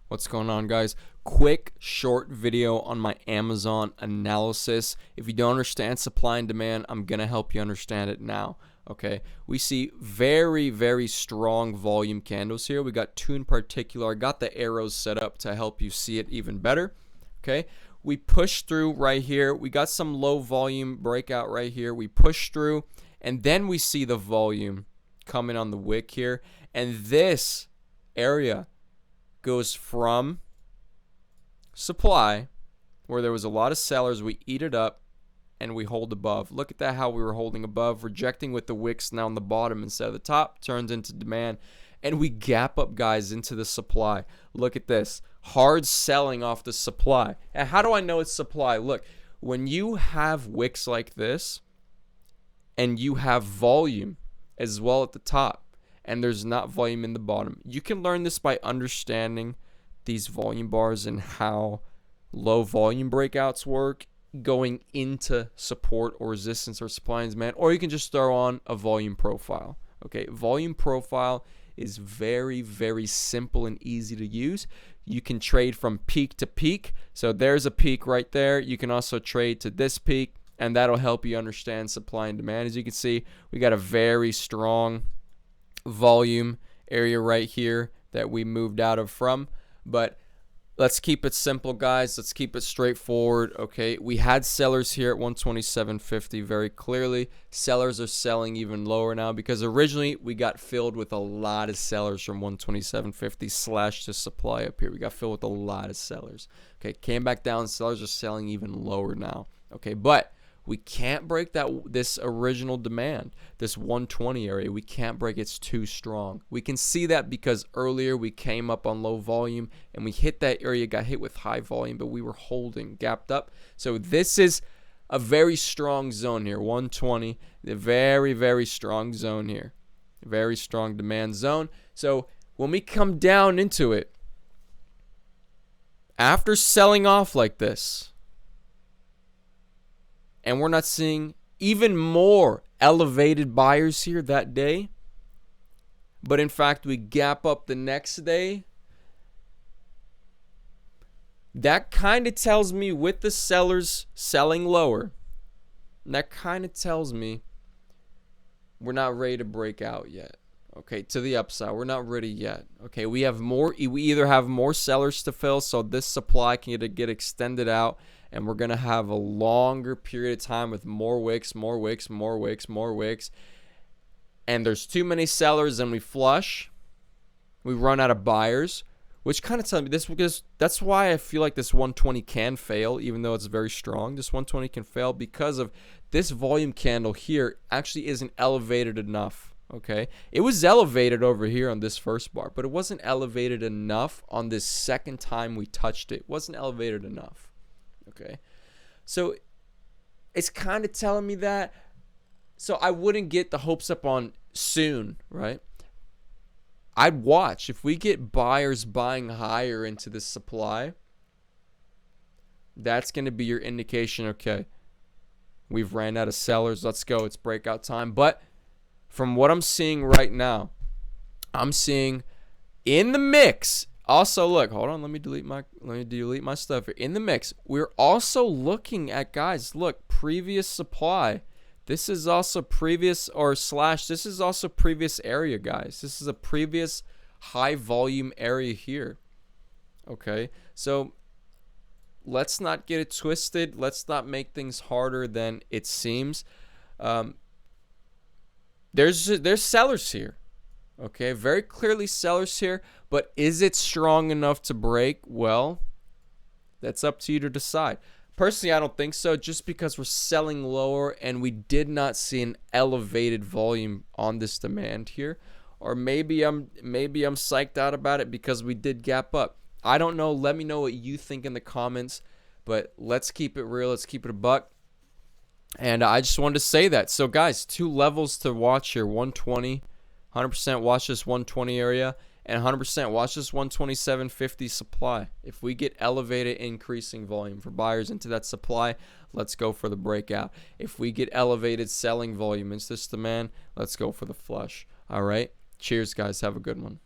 What's going on, guys? Quick short video on my Amazon analysis. If you don't understand supply and demand, I'm gonna help you understand it now. Okay, we see very strong volume candles here. We got two in particular. I got the arrows set up to help you see it even better. Okay, we push through right here. We got some low volume breakout right here. We push through, and then we see the volume coming on the wick here, and this area goes from supply, where there was a lot of sellers, we eat it up and we hold above. Look at that, how we were holding above, rejecting with the wicks now on the bottom instead of the top, turns into demand, and we gap up, guys, into the supply. Look at this, hard selling off the supply. And how do I know it's supply? Look, when you have wicks like this and you have volume as well at the top, and there's not volume in the bottom, you can learn this by understanding these volume bars and how low volume breakouts work going into support or resistance or supply and demand, or you can just throw on a volume profile. Okay, volume profile is very simple and easy to use. You can trade from peak to peak. So there's a peak right there. You can also trade to this peak, and that'll help you understand supply and demand. As you can see, we got a very strong volume area right here that we moved out of from, but let's keep it simple, guys. Let's keep it straightforward. Okay, we had sellers here at 127.50 very clearly. Sellers are selling even lower now because originally we got filled with a lot of sellers from 127.50 slash to supply up here. We got filled with a lot of sellers. Okay, came back down. Sellers are selling even lower now. Okay, but we can't break this original demand, this 120 area. We can't break. It's too strong. We can see that because earlier we came up on low volume and we hit that area, got hit with high volume, but we were holding, gapped up. So this is a very strong zone here, 120, the very strong zone here, very strong demand zone. So when we come down into it, after selling off like this, and we're not seeing even more elevated buyers here that day, but in fact we gap up the next day, that kind of tells me, with the sellers selling lower, that kind of tells me we're not ready to break out yet. Okay, to the upside, we're not ready yet. Okay, we either have more sellers to fill, so this supply can get extended out, and we're gonna have a longer period of time with more wicks, and there's too many sellers and we flush, we run out of buyers, which kind of tells me this, because that's why I feel like this 120 can fail, even though it's very strong. This 120 can fail because of this volume candle here actually isn't elevated enough. Okay, it was elevated over here on this first bar, but it wasn't elevated enough on this second time we touched it. It wasn't elevated enough. Okay, so it's kind of telling me that. So I wouldn't get the hopes up on soon, right? I'd watch if we get buyers buying higher into this supply. That's going to be your indication. Okay, we've ran out of sellers. Let's go. It's breakout time. But from what I'm seeing right now, I'm seeing in the mix. Also, look, hold on, let me delete my stuff here. In the mix, we're also looking at, guys, look, previous supply. This is also previous, or slash, this is also previous area, guys. This is a previous high volume area here. Okay, so let's not get it twisted. Let's not make things harder than it seems. There's sellers here. Okay, very clearly sellers here, but is it strong enough to break? Well, that's up to you to decide. Personally, I don't think so, just because we're selling lower and we did not see an elevated volume on this demand here. Or maybe I'm psyched out about it because we did gap up. I don't know. Let me know what you think in the comments, but let's keep it real. Let's keep it a buck. And I just wanted to say that. So, guys, two levels to watch here. 120, 100% watch this 120 area, and 100% watch this 127.50 supply. If we get elevated increasing volume for buyers into that supply, let's go for the breakout. If we get elevated selling volume into this demand, let's go for the flush. All right. Cheers, guys. Have a good one.